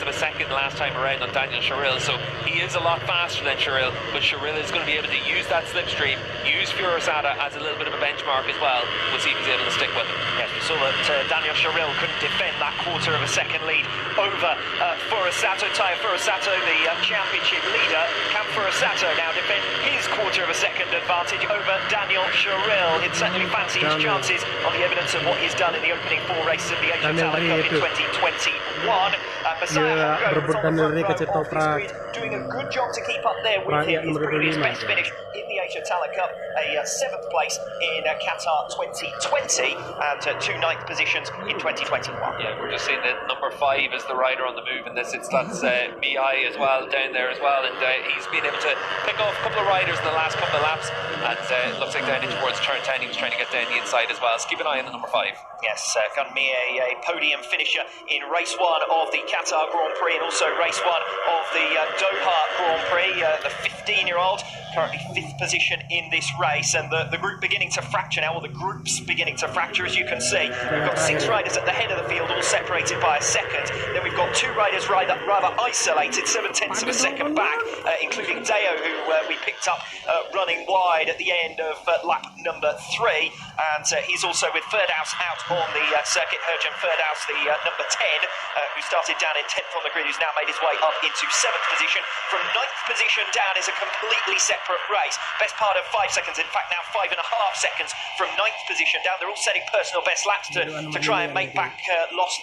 of a second last time around on Daniel Sherrill, so he is a lot faster than Sherrill, but Sherrill is going to be able to use that slipstream, use Furasada as a little bit of a benchmark as well. We'll see if he's able to stick with him. Yes, we saw that Daniel Sherrill couldn't defend that quarter of a second lead over Furasato. Taya Furasato, the championship leader. Can Furasato now defend his quarter of a second advantage over Daniel Sherrill? He'd certainly fancy his chances on the evidence of what he's done in the opening 4 races of the Asian Talent Cup in 2021. Messiah Hongo is on the front row of his grid, doing a good job to keep up there with him. His previous best finish in the Asian Talent Cup, a 7th place in Qatar 2020 and 2 9th positions in 2021. Yeah, we're just seeing that number 5 is the rider on the move in this. That's Mihai as well, down there as well, and he's been able to pick off a couple of riders in the last couple of laps, and it looks like down in towards turn 10 he was trying to get down the inside as well, so keep an eye on the number 5. Yes, Gunmi, a podium finisher in race 1 of the Qatar Grand Prix and also race 1 of the Doha Grand Prix. The 15-year-old, currently 5th position in this race, and the group beginning to fracture now, or the groups beginning to fracture, as you can see. We've got 6 riders at the head of the field, all separated by a second. Then we've got 2 riders rather isolated, 7/10 of a second back, including Deo, who we picked up running wide at the end of lap number 3, and he's also with Ferdaus out on the circuit. Herjan Ferdaus, the number 10, who started down in 10th on the grid, who's now made his way up into 7th position. From 9th position down is a completely separate race. Best part of 5 seconds, in fact now 5.5 seconds from 9th position down. They're all setting personal best laps to try and make back lost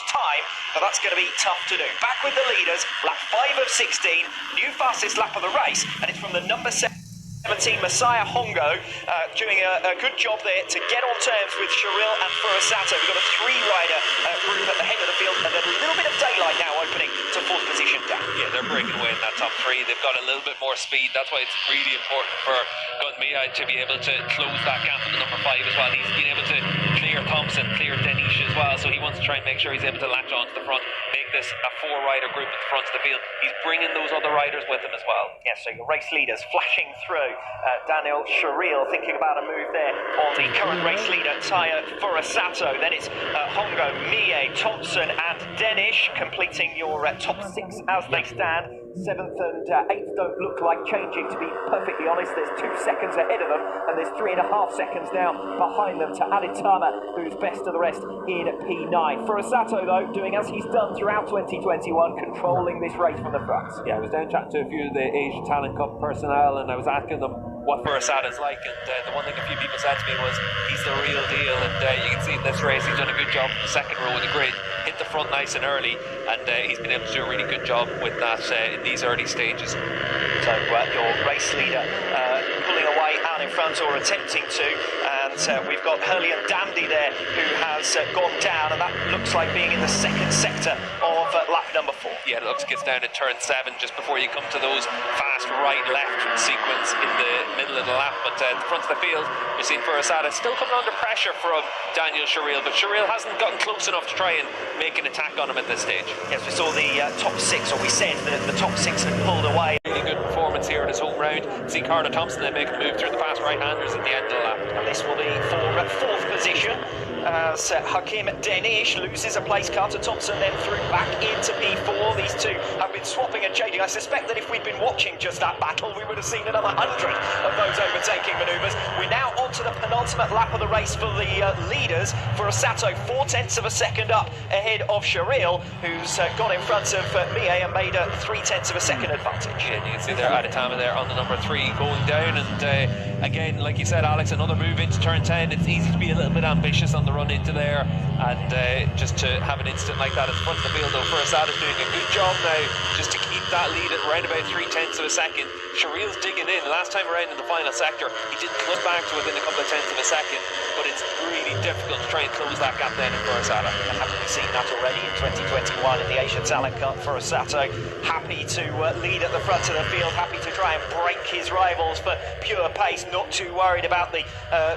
time, but that's going to be tough to do. Back with the leaders, lap 5 of 16, new fastest lap of the race, and it's from the number 17, Messiah Hongo, doing a good job there to get on terms with Sherrill and Furasato. We've got a 3-rider group at the head of the field, and then a little bit of daylight now opening to 4th position down. Yeah, they're breaking away in that top 3. They've got a little bit more speed. That's why it's really important for Gunmia to be able to close that gap with the number 5 as well. He's been able to clear Thompson, clear Denish as well, so he wants to try and make sure he's able to latch on to the front, make this a 4-rider group at the front of the field. He's bringing those other riders with him as well. Yeah, so your race leaders flashing through. Daniel Sherrill thinking about a move there on the current race leader, Taya Furasato. Then it's Hongo, Mie, Thompson and Denish completing your top 6 as they stand. 7th and 8th don't look like changing, to be perfectly honest. There's 2 seconds ahead of them, and there's 3.5 seconds now behind them to Aditama, who's best of the rest in P9. Furasato, though, doing as he's done throughout 2021, controlling this race from the front. Yeah, I was down chatting to a few of the Asian Talent Cup personnel, and I was asking them what Furasada's like, and the one thing a few people said to me was he's the real deal, and you can see in this race he's done a good job in the 2nd row of the grid, hit the front nice and early, and he's been able to do a really good job with that in these early stages. So your race leader pulling away out in front, or attempting to, and we've got Hurlian Dandy there who has gone down, and that looks like being in the 2nd sector of lap number 4. Yeah, it looks gets down to turn 7 just before you come to those fast right-left sequence in the middle of the lap, but the front of the field we're seeing Furasada still coming under pressure from Daniel Sherrill, but Sherrill hasn't gotten close enough to try and make an attack on him at this stage. Yes, we saw the top 6, or we said that the top 6 had pulled away. Really good performance here in his home round. See Carter Thompson then making a move through the fast right-handers at the end of the lap. And this will be for 4th position, as Hakim Denish loses a place. Carter Thompson then through back into P4. These two have been swapping and changing. I suspect that if we'd been watching just that battle, we would have seen another 100 of those overtaking manoeuvres. We're now on to the penultimate lap of the race for the leaders. Furasato 0.4 of a second up ahead of Sherrill, who's got in front of Mie and made a 0.3 of a second advantage. Yeah, you can see there Aditama there on the number 3 going down, and again, like you said, Alex, another move into turn 10. It's easy to be a little bit ambitious on the run into there, and just to have an instant like that at the front of the field, though. Furasada's doing a good job now just to keep that lead at around about 0.3 of a second. Sherrill's digging in. Last time around in the final sector, he did cut back to within a couple of tenths of a second, but it's really difficult to try and close that gap then in Furasada. And haven't we seen that already in 2021 in the Asian Talent Cup? Furasato happy to lead at the front of the field, happy to try and break his rivals for pure pace, not too worried about the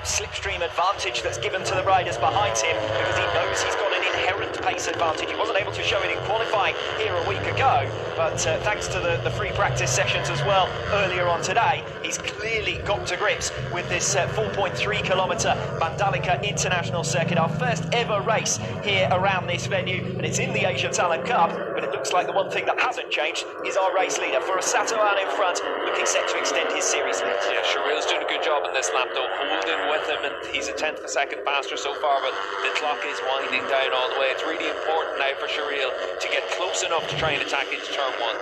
slipstream advantage that's given to the riders behind him, because he knows he's got an inherent pace advantage. He wasn't able to show it in qualifying qualifying here a week ago, but thanks to the free practice sessions as well earlier on today, he's clearly got to grips with this 4.3 kilometre Mandalika International Circuit, our first ever race here around this venue, and it's in the Asia Talent Cup. But it looks like the one thing that hasn't changed is our race leader, Furasato out in front, looking set to extend his series lead. Yeah, Sharil's doing a good job in this lap though, holding with him, and he's a tenth of a second faster so far, but the clock is winding down all the way. It's really important now for Sharil to get close enough to try and attack into turn one.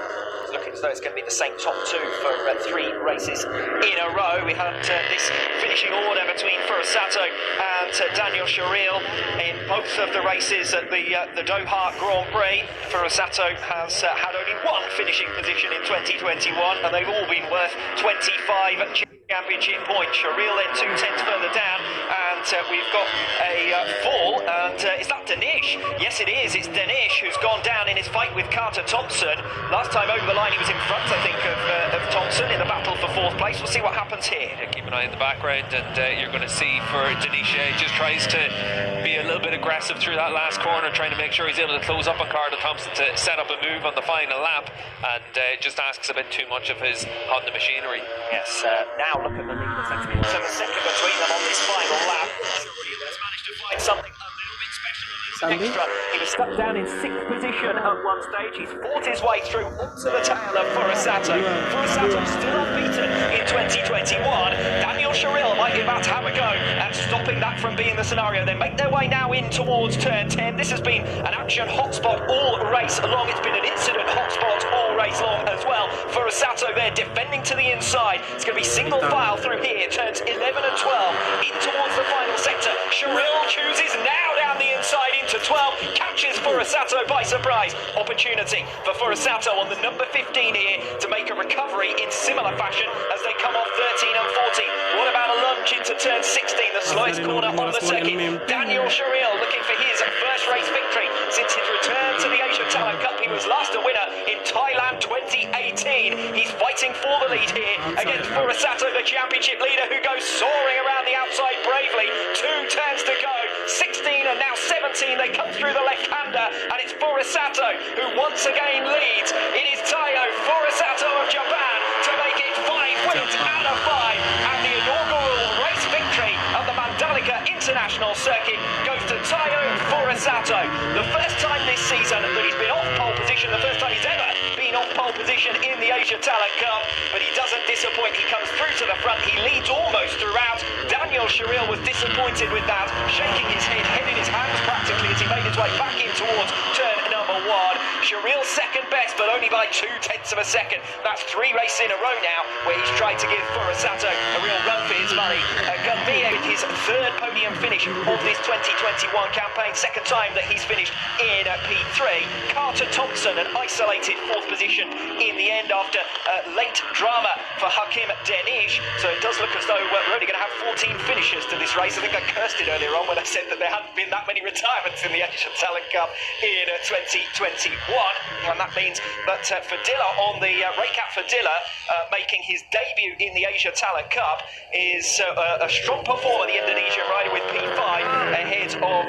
Looking as though it's going to be the same top two for 3 races in a row. We had this finishing order between Furasato and Daniel Sharil in both of the races at the Doha Grand Prix. Furasato has had only one finishing position in 2021, and they've all been worth 25 championship points. Sharil then 2 tenths further down, and we've got a fall, and is that Danish? Yes it is, it's Danish who's gone down in his fight with Carter Thompson. Last time over the line he was in front, I think, of Thompson in the battle for 4th place. We'll see what happens here. Yeah, keep an eye in the background, and you're going to see for Danish, he just tries to be a little bit aggressive through that last corner, trying to make sure he's able to close up on Carter Thompson to set up a move on the final lap, and just asks a bit too much of his Honda machinery. Yes, now look at the leaders. So the second between them on this final lap. Has managed to find something a little bit special, a little bit extra. He was stuck down in 6th position at one stage. He's fought his way through onto the tail of Furasato. Furasato still unbeaten in 2021. Daniel Sharil might be about to have a go at stopping that from being the scenario. They make their way now in towards turn 10. This has been an action hotspot all race long. It's been an incident hotspot all race long as well. Furasato there defending to the inside. It's going to be single file through here. Turns 11 and 12 in towards the final sector. Sharil chooses now down the inside into 12. Catches Furasato by surprise. Opportunity for Furasato on the number 15 here to make a recovery in similar fashion as they come off 13 and 14. What about a lunge into turn 16, the slowest corner on the circuit? Daniel Sharil looking for his first race victory since his return to the Asia Talent Cup. He was last a winner in Thailand 2018. He's fighting for the lead here against Furasato, the championship leader, who goes soaring around the outside bravely. 2 turns to go. 16 and now 17. They come through the left-hander, and it's Furasato who once again leads. It is Taiyo Furasato of Japan to make it 5 wins out of 5, and the inaugural race victory of the Mandalika International Circuit goes to Taiyo Furasato. The first time this season that he's been off pole position, the first time he's ever been off pole position in the Asia Talent Cup, but he doesn't disappoint. He comes through to the front. He leads almost throughout. Daniel Sharil was disappointed with that, shaking his head in his hands practically as he made his way back in towards turn number 1. Sharil second best, but only by 2 tenths of a second. That's 3 races in a row now where he's tried to give Furasato a real run for his money. Gunmia with his 3rd podium finish of this 2021 campaign, 2nd time that he's finished in P3. Carter Thompson, an isolated 4th position in the end after late drama for Hakim Danish. So it does look as though we're only going to have 14 finishers to this race. I think I cursed it earlier on when I said that there hadn't been that many retirements in the Asian Talent Cup in 2021, and that means that Fadilla on the Raycat Fadilla making his debut in the Asia Talent Cup is a strong performer, the Indonesian rider, with P5 ahead of